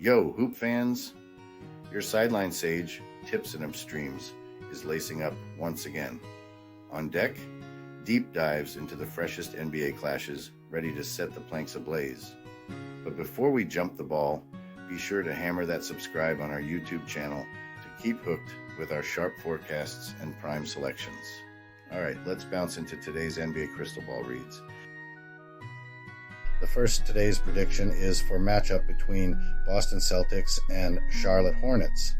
Yo, hoop fans! Your sideline sage, Tips and Upstreams, is lacing up once again. On deck, deep dives into the freshest NBA clashes, ready to set the planks ablaze. But before we jump the ball, be sure to hammer that subscribe on our YouTube channel to keep hooked with our sharp forecasts and prime selections. All right, let's bounce into today's NBA Crystal Ball reads. The first today's prediction is for matchup between Boston Celtics and Charlotte Hornets.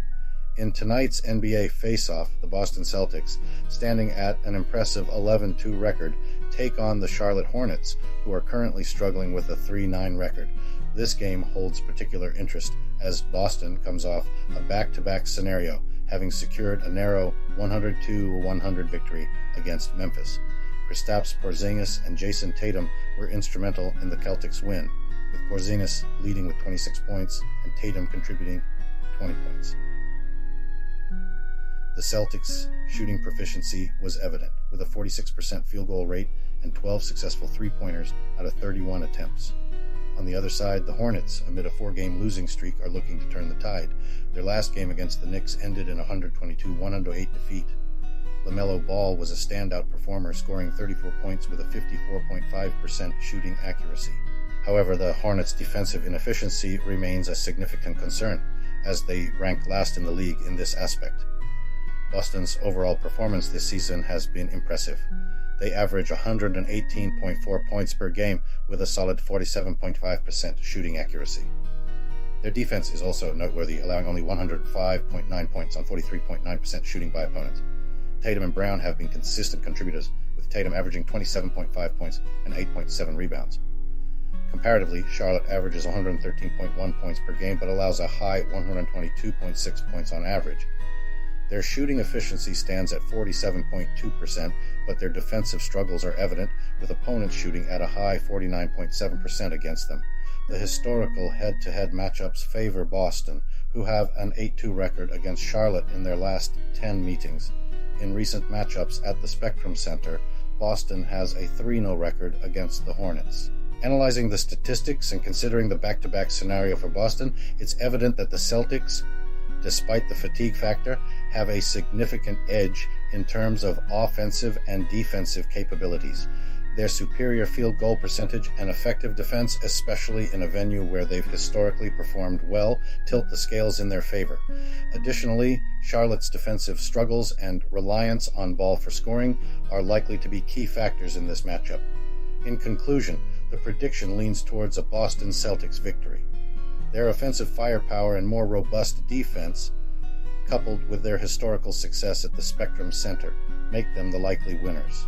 In tonight's NBA face-off, the Boston Celtics, standing at an impressive 11-2 record, take on the Charlotte Hornets, who are currently struggling with a 3-9 record. This game holds particular interest as Boston comes off a back-to-back scenario, having secured a narrow 102-100 victory against Memphis. Kristaps Porzingis and Jason Tatum were instrumental in the Celtics' win, with Porzingis leading with 26 points and Tatum contributing 20 points. The Celtics' shooting proficiency was evident, with a 46% field goal rate and 12 successful three-pointers out of 31 attempts. On the other side, the Hornets, amid a 4-game losing streak, are looking to turn the tide. Their last game against the Knicks ended in a 122-108 defeat. LaMelo Ball was a standout performer, scoring 34 points with a 54.5% shooting accuracy. However, the Hornets' defensive inefficiency remains a significant concern, as they rank last in the league in this aspect. Boston's overall performance this season has been impressive. They average 118.4 points per game with a solid 47.5% shooting accuracy. Their defense is also noteworthy, allowing only 105.9 points on 43.9% shooting by opponents. Tatum and Brown have been consistent contributors, with Tatum averaging 27.5 points and 8.7 rebounds. Comparatively, Charlotte averages 113.1 points per game, but allows a high 122.6 points on average. Their shooting efficiency stands at 47.2%, but their defensive struggles are evident, with opponents shooting at a high 49.7% against them. The historical head-to-head matchups favor Boston, who have an 8-2 record against Charlotte in their last 10 meetings. In recent matchups at the Spectrum Center, Boston has a 3-0 record against the Hornets. Analyzing the statistics and considering the back-to-back scenario for Boston, it's evident that the Celtics, despite the fatigue factor, have a significant edge in terms of offensive and defensive capabilities. Their superior field goal percentage and effective defense, especially in a venue where they've historically performed well, tilt the scales in their favor. Additionally, Charlotte's defensive struggles and reliance on ball for scoring are likely to be key factors in this matchup. In conclusion, the prediction leans towards a Boston Celtics victory. Their offensive firepower and more robust defense, coupled with their historical success at the Spectrum Center, make them the likely winners.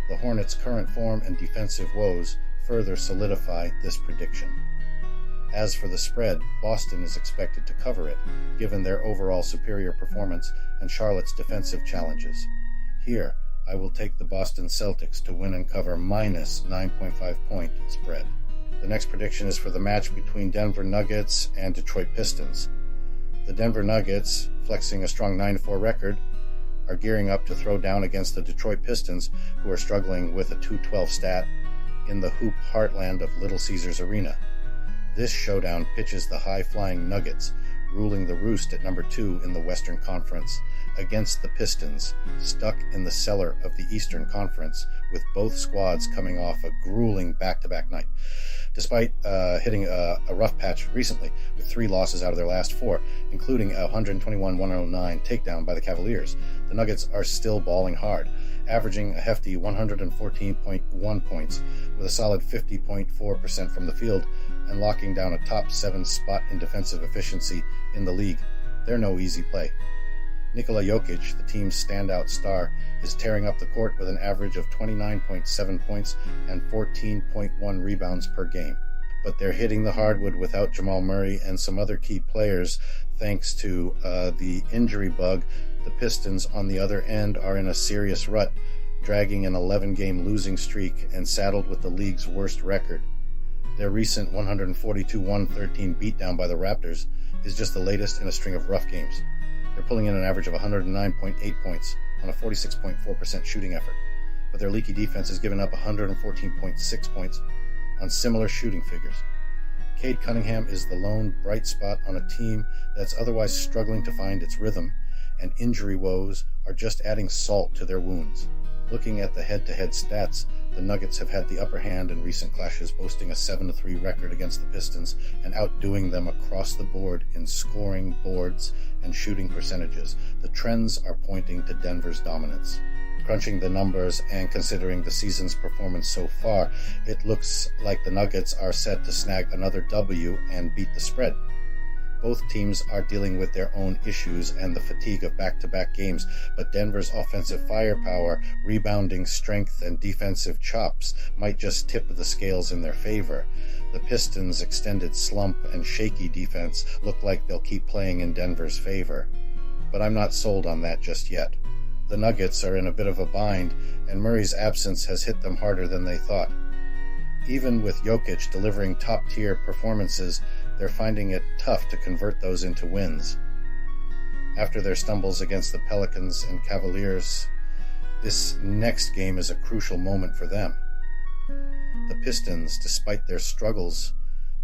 The Hornets' current form and defensive woes further solidify this prediction. As for the spread, Boston is expected to cover it, given their overall superior performance and Charlotte's defensive challenges. Here, I will take the Boston Celtics to win and cover minus 9.5 point spread. The next prediction is for the match between Denver Nuggets and Detroit Pistons. The Denver Nuggets, flexing a strong 9-4 record, are gearing up to throw down against the Detroit Pistons, who are struggling with a 212 stat in the hoop heartland of Little Caesars Arena. This showdown pitches the high-flying Nuggets, ruling the roost at number 2 in the Western Conference, against the Pistons, stuck in the cellar of the Eastern Conference, with both squads coming off a grueling back-to-back night. Despite hitting a rough patch recently, with 3 losses out of their last 4, including a 121-109 takedown by the Cavaliers, the Nuggets are still balling hard, averaging a hefty 114.1 points, with a solid 50.4% from the field, and locking down a top 7 spot in defensive efficiency in the league. They're no easy play. Nikola Jokic, the team's standout star, is tearing up the court with an average of 29.7 points and 14.1 rebounds per game. But they're hitting the hardwood without Jamal Murray and some other key players thanks to the injury bug. The Pistons, on the other end, are in a serious rut, dragging an 11-game losing streak and saddled with the league's worst record. Their recent 142-113 beatdown by the Raptors is just the latest in a string of rough games. They're pulling in an average of 109.8 points on a 46.4% shooting effort, but their leaky defense has given up 114.6 points on similar shooting figures. Cade Cunningham is the lone bright spot on a team that's otherwise struggling to find its rhythm, and injury woes are just adding salt to their wounds. Looking at the head-to-head stats, the Nuggets have had the upper hand in recent clashes, boasting a 7-3 record against the Pistons and outdoing them across the board in scoring, boards, and shooting percentages. The trends are pointing to Denver's dominance. Crunching the numbers and considering the season's performance so far, it looks like the Nuggets are set to snag another W and beat the spread. Both teams are dealing with their own issues and the fatigue of back-to-back games, but Denver's offensive firepower, rebounding strength, and defensive chops might just tip the scales in their favor. The Pistons' extended slump and shaky defense look like they'll keep playing in Denver's favor. But I'm not sold on that just yet. The Nuggets are in a bit of a bind, and Murray's absence has hit them harder than they thought. Even with Jokic delivering top-tier performances, they're finding it tough to convert those into wins. After their stumbles against the Pelicans and Cavaliers, this next game is a crucial moment for them. The Pistons, despite their struggles,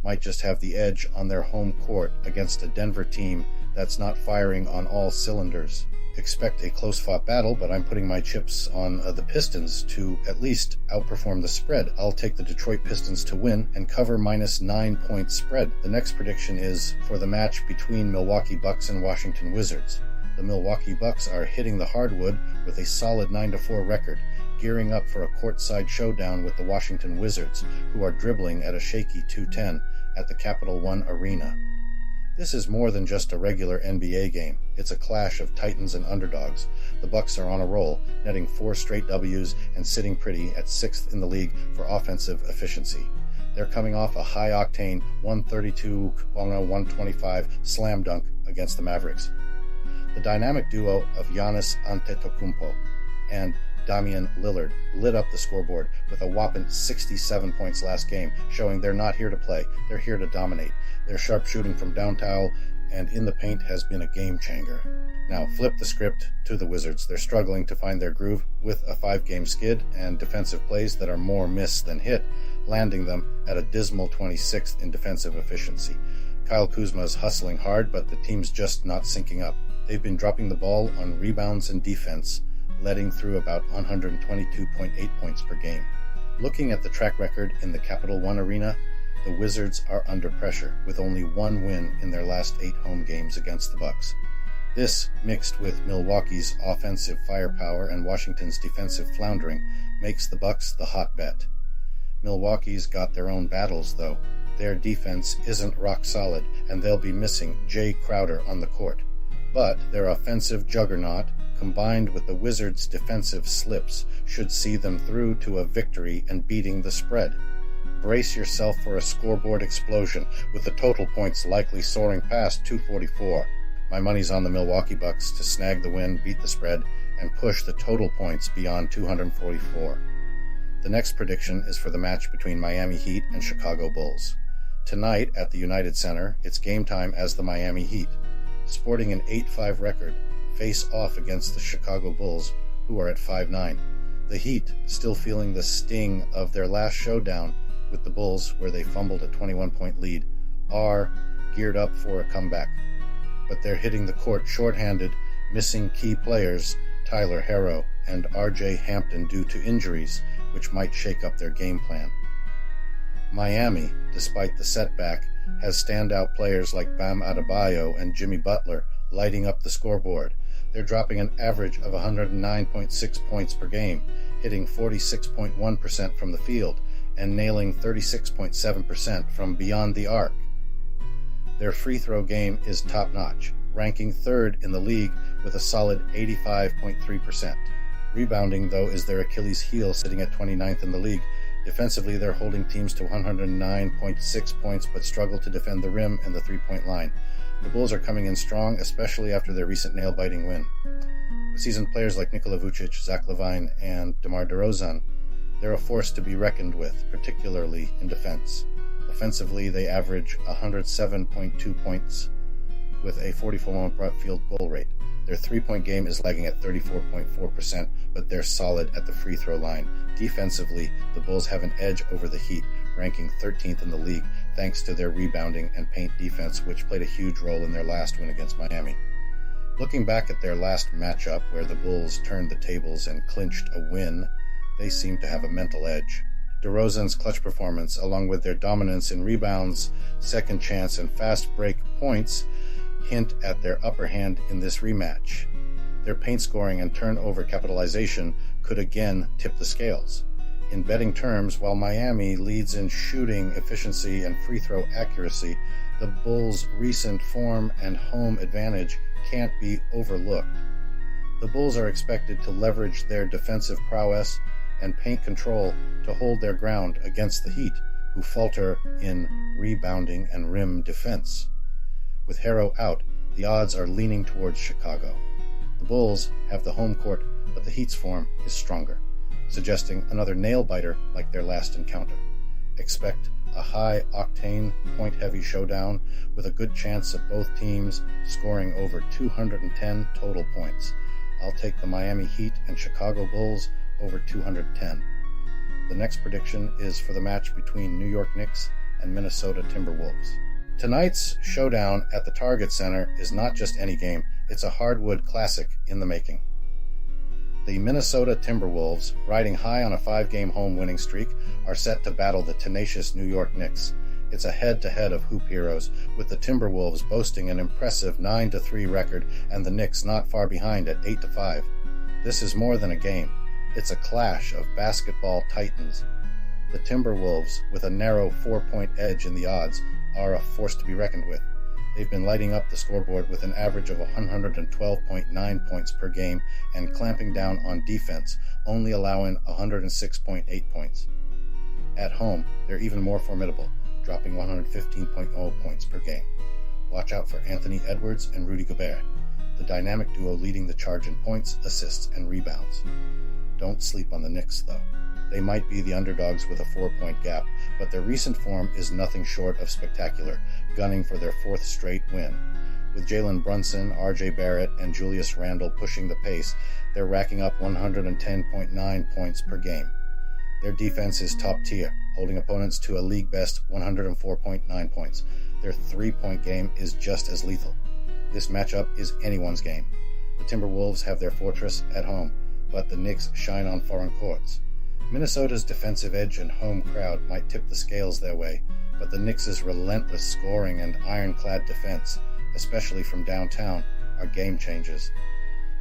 might just have the edge on their home court against a Denver team that's not firing on all cylinders. Expect a close-fought battle, but I'm putting my chips on the Pistons to at least outperform the spread. I'll take the Detroit Pistons to win and cover minus 9-point spread. The next prediction is for the match between Milwaukee Bucks and Washington Wizards. The Milwaukee Bucks are hitting the hardwood with a solid 9-4 record, gearing up for a courtside showdown with the Washington Wizards, who are dribbling at a shaky 210 at the Capital One Arena. This is more than just a regular NBA game. It's a clash of titans and underdogs. The Bucks are on a roll, netting 4 straight W's and sitting pretty at 6th in the league for offensive efficiency. They're coming off a high-octane 125 slam dunk against the Mavericks. The dynamic duo of Giannis Antetokounmpo and Damian Lillard lit up the scoreboard with a whopping 67 points last game, showing they're not here to play, they're here to dominate. Their sharp shooting from downtown and in the paint has been a game changer. Now flip the script to the Wizards. They're struggling to find their groove with a 5-game skid and defensive plays that are more miss than hit, landing them at a dismal 26th in defensive efficiency. Kyle Kuzma is hustling hard, but the team's just not syncing up. They've been dropping the ball on rebounds and defense, letting through about 122.8 points per game. Looking at the track record in the Capital One Arena, the Wizards are under pressure, with only 1 win in their last 8 home games against the Bucks. This, mixed with Milwaukee's offensive firepower and Washington's defensive floundering, makes the Bucks the hot bet. Milwaukee's got their own battles, though. Their defense isn't rock solid, and they'll be missing Jay Crowder on the court. But their offensive juggernaut, combined with the Wizards' defensive slips, should see them through to a victory and beating the spread. Brace yourself for a scoreboard explosion, with the total points likely soaring past 244. My money's on the Milwaukee Bucks to snag the win, beat the spread, and push the total points beyond 244. The next prediction is for the match between Miami Heat and Chicago Bulls. Tonight at the United Center, it's game time as the Miami Heat, sporting an 8-5 record, face off against the Chicago Bulls, who are at 5-9. The Heat, still feeling the sting of their last showdown with the Bulls, where they fumbled a 21-point lead, are geared up for a comeback. But they're hitting the court shorthanded, missing key players Tyler Herro and R.J. Hampton due to injuries, which might shake up their game plan. Miami, despite the setback, has standout players like Bam Adebayo and Jimmy Butler lighting up the scoreboard. They're dropping an average of 109.6 points per game, hitting 46.1% from the field, and nailing 36.7% from beyond the arc. Their free throw game is top-notch, ranking 3rd in the league with a solid 85.3%. Rebounding, though, is their Achilles heel, sitting at 29th in the league. Defensively, they're holding teams to 109.6 points, but struggle to defend the rim and the three-point line. The Bulls are coming in strong, especially after their recent nail-biting win. With seasoned players like Nikola Vucic, Zach LaVine, and DeMar DeRozan, they're a force to be reckoned with, particularly in defense. Offensively, they average 107.2 points with a 44% field goal rate. Their three-point game is lagging at 34.4%, but they're solid at the free throw line. Defensively, the Bulls have an edge over the Heat, ranking 13th in the league thanks to their rebounding and paint defense, which played a huge role in their last win against Miami. Looking back at their last matchup, where the Bulls turned the tables and clinched a win, they seem to have a mental edge. DeRozan's clutch performance, along with their dominance in rebounds, second chance, and fast break points, hint at their upper hand in this rematch. Their paint scoring and turnover capitalization could again tip the scales. In betting terms, while Miami leads in shooting efficiency and free throw accuracy, the Bulls' recent form and home advantage can't be overlooked. The Bulls are expected to leverage their defensive prowess and paint control to hold their ground against the Heat, who falter in rebounding and rim defense. With Harrow out, the odds are leaning towards Chicago. The Bulls have the home court, but the Heat's form is stronger, suggesting another nail-biter like their last encounter. Expect a high-octane, point-heavy showdown with a good chance of both teams scoring over 210 total points. I'll take the Miami Heat and Chicago Bulls over 210. The next prediction is for the match between New York Knicks and Minnesota Timberwolves. Tonight's showdown at the Target Center is not just any game, it's a hardwood classic in the making. The Minnesota Timberwolves, riding high on a 5-game home winning streak, are set to battle the tenacious New York Knicks. It's a head-to-head of hoop heroes, with the Timberwolves boasting an impressive 9-3 record and the Knicks not far behind at 8-5. This is more than a game. It's a clash of basketball titans. The Timberwolves, with a narrow 4-point edge in the odds, are a force to be reckoned with. They've been lighting up the scoreboard with an average of 112.9 points per game and clamping down on defense, only allowing 106.8 points. At home, they're even more formidable, dropping 115.0 points per game. Watch out for Anthony Edwards and Rudy Gobert, the dynamic duo leading the charge in points, assists, and rebounds. Don't sleep on the Knicks, though. They might be the underdogs with a 4-point gap, but their recent form is nothing short of spectacular, gunning for their 4th straight win. With Jalen Brunson, R.J. Barrett, and Julius Randle pushing the pace, they're racking up 110.9 points per game. Their defense is top tier, holding opponents to a league-best 104.9 points. Their 3-point game is just as lethal. This matchup is anyone's game. The Timberwolves have their fortress at home, but the Knicks shine on foreign courts. Minnesota's defensive edge and home crowd might tip the scales their way, but the Knicks' relentless scoring and ironclad defense, especially from downtown, are game changers.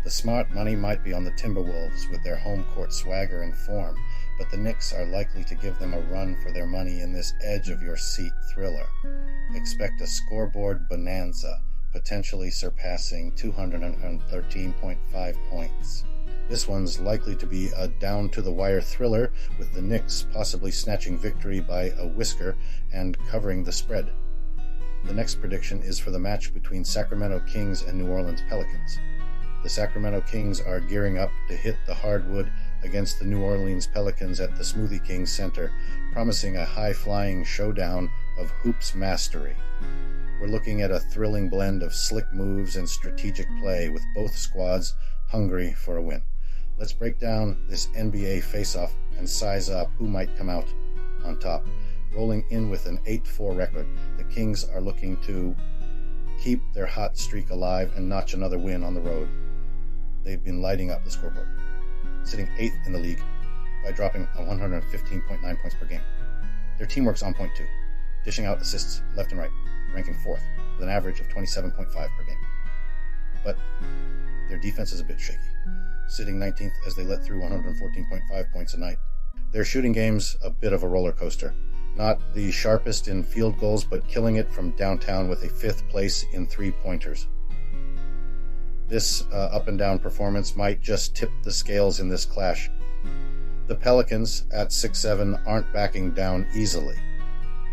The smart money might be on the Timberwolves with their home court swagger and form, but the Knicks are likely to give them a run for their money in this edge-of-your-seat thriller. Expect a scoreboard bonanza, potentially surpassing 213.5 points. This one's likely to be a down-to-the-wire thriller, with the Knicks possibly snatching victory by a whisker and covering the spread. The next prediction is for the match between Sacramento Kings and New Orleans Pelicans. The Sacramento Kings are gearing up to hit the hardwood against the New Orleans Pelicans at the Smoothie King Center, promising a high-flying showdown of hoops mastery. We're looking at a thrilling blend of slick moves and strategic play, with both squads hungry for a win. Let's break down this NBA face-off and size up who might come out on top. Rolling in with an 8-4 record, the Kings are looking to keep their hot streak alive and notch another win on the road. They've been lighting up the scoreboard, sitting 8th in the league by dropping 115.9 points per game. Their teamwork's on point too, dishing out assists left and right, ranking 4th with an average of 27.5 per game. But their defense is a bit shaky, sitting 19th as they let through 114.5 points a night. Their shooting game's a bit of a roller coaster. Not the sharpest in field goals, but killing it from downtown with a 5th place in 3-pointers. This up-and-down performance might just tip the scales in this clash. The Pelicans, at 6-7, aren't backing down easily.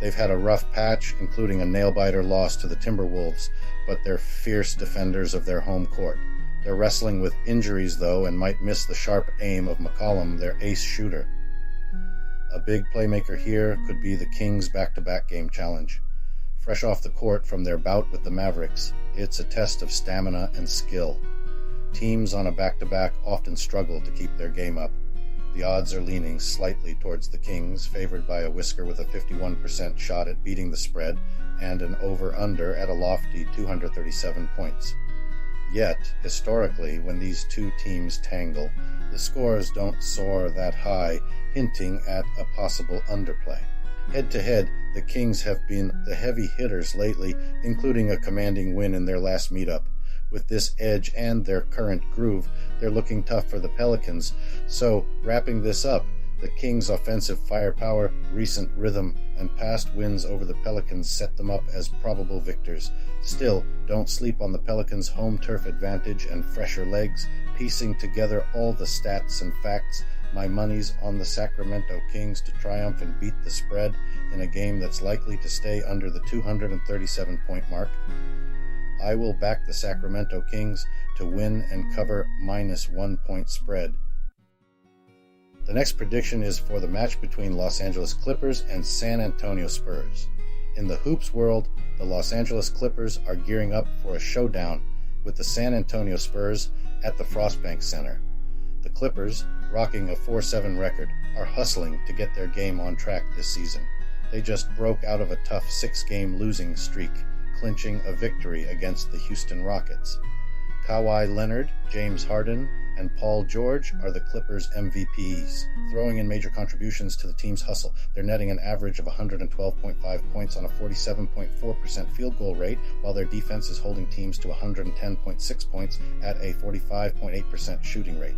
They've had a rough patch, including a nail-biter loss to the Timberwolves, but they're fierce defenders of their home court. They're wrestling with injuries, though, and might miss the sharp aim of McCollum, their ace shooter. A big playmaker here could be the Kings' back-to-back game challenge. Fresh off the court from their bout with the Mavericks, it's a test of stamina and skill. Teams on a back-to-back often struggle to keep their game up. The odds are leaning slightly towards the Kings, favored by a whisker with a 51% shot at beating the spread and an over-under at a lofty 237 points. Yet, historically, when these two teams tangle, the scores don't soar that high, hinting at a possible underplay. Head-to-head, the Kings have been the heavy hitters lately, including a commanding win in their last meetup. With this edge and their current groove, they're looking tough for the Pelicans. So, wrapping this up, the Kings' offensive firepower, recent rhythm, and past wins over the Pelicans set them up as probable victors. Still, don't sleep on the Pelicans' home turf advantage and fresher legs. Piecing together all the stats and facts, my money's on the Sacramento Kings to triumph and beat the spread in a game that's likely to stay under the 237-point mark. I will back the Sacramento Kings to win and cover -1 point spread. The next prediction is for the match between Los Angeles Clippers and San Antonio Spurs. In the hoops world, the Los Angeles Clippers are gearing up for a showdown with the San Antonio Spurs at the Frostbank Center. The Clippers, rocking a 4-7 record, are hustling to get their game on track this season. They just broke out of a tough 6-game losing streak, clinching a victory against the Houston Rockets. Kawhi Leonard, James Harden, and Paul George are the Clippers' MVPs, throwing in major contributions to the team's hustle. They're netting an average of 112.5 points on a 47.4% field goal rate, while their defense is holding teams to 110.6 points at a 45.8% shooting rate.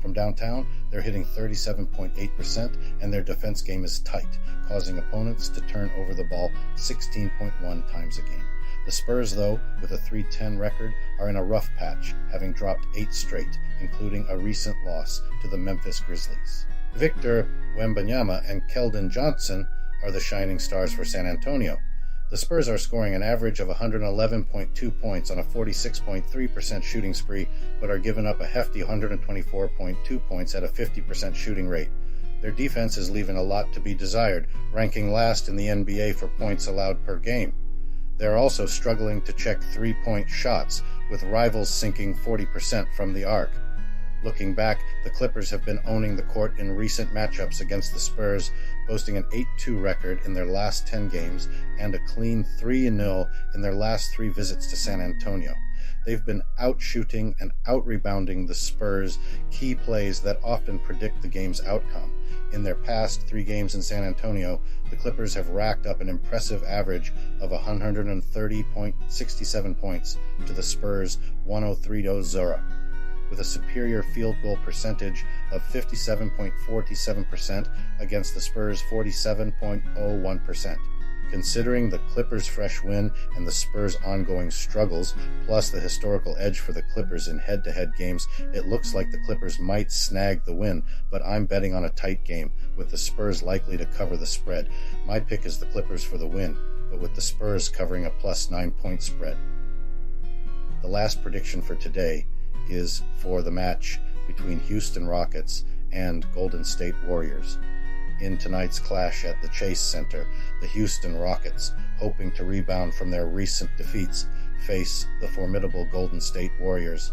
From downtown, they're hitting 37.8%, and their defense game is tight, causing opponents to turn over the ball 16.1 times a game. The Spurs, though, with a 3-10 record, are in a rough patch, having dropped 8 straight, including a recent loss to the Memphis Grizzlies. Victor Wembanyama and Keldon Johnson are the shining stars for San Antonio. The Spurs are scoring an average of 111.2 points on a 46.3% shooting spree, but are giving up a hefty 124.2 points at a 50% shooting rate. Their defense is leaving a lot to be desired, ranking last in the NBA for points allowed per game. They're also struggling to check three-point shots, with rivals sinking 40% from the arc. Looking back, the Clippers have been owning the court in recent matchups against the Spurs, boasting an 8-2 record in their last 10 games and a clean 3-0 in their last 3 visits to San Antonio. They've been out-shooting and out-rebounding the Spurs' key plays that often predict the game's outcome. In their past 3 games in San Antonio, the Clippers have racked up an impressive average of 130.67 points to the Spurs' 103.0, with a superior field goal percentage of 57.47% against the Spurs' 47.01%. Considering the Clippers' fresh win and the Spurs' ongoing struggles, plus the historical edge for the Clippers in head-to-head games, it looks like the Clippers might snag the win, but I'm betting on a tight game, with the Spurs likely to cover the spread. My pick is the Clippers for the win, but with the Spurs covering a plus 9-point spread. The last prediction for today is for the match between Houston Rockets and Golden State Warriors. In tonight's clash at the Chase Center, the Houston Rockets, hoping to rebound from their recent defeats, face the formidable Golden State Warriors.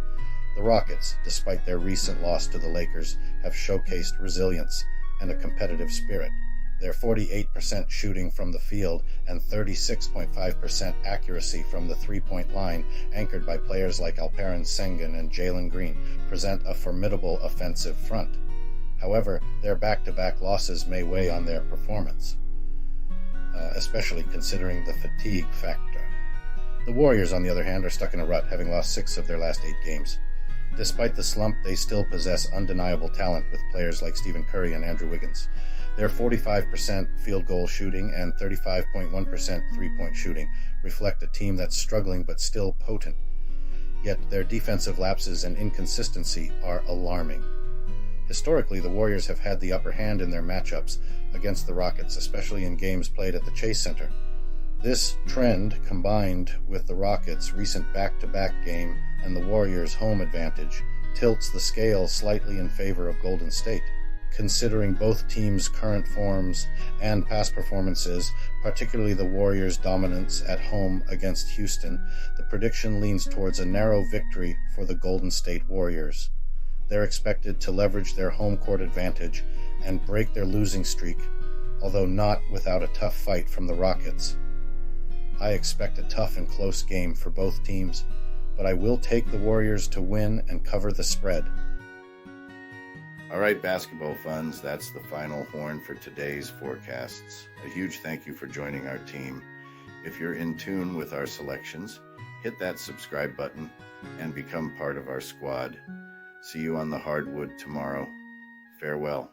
The Rockets, despite their recent loss to the Lakers, have showcased resilience and a competitive spirit. Their 48% shooting from the field and 36.5% accuracy from the three-point line, anchored by players like Alperen Sengun and Jalen Green, present a formidable offensive front. However, their back-to-back losses may weigh on their performance, especially considering the fatigue factor. The Warriors, on the other hand, are stuck in a rut, having lost 6 of their last 8 games. Despite the slump, they still possess undeniable talent with players like Stephen Curry and Andrew Wiggins. Their 45% field goal shooting and 35.1% three-point shooting reflect a team that's struggling but still potent. Yet their defensive lapses and inconsistency are alarming. Historically, the Warriors have had the upper hand in their matchups against the Rockets, especially in games played at the Chase Center. This trend, combined with the Rockets' recent back-to-back game and the Warriors' home advantage, tilts the scale slightly in favor of Golden State. Considering both teams' current forms and past performances, particularly the Warriors' dominance at home against Houston, the prediction leans towards a narrow victory for the Golden State Warriors. they're expected to leverage their home court advantage and break their losing streak, although not without a tough fight from the Rockets. I expect a tough and close game for both teams, but I will take the Warriors to win and cover the spread. All right, basketball fans, that's the final horn for today's forecasts. A huge thank you for joining our team. If you're in tune with our selections, hit that subscribe button and become part of our squad. See you on the hardwood tomorrow. Farewell.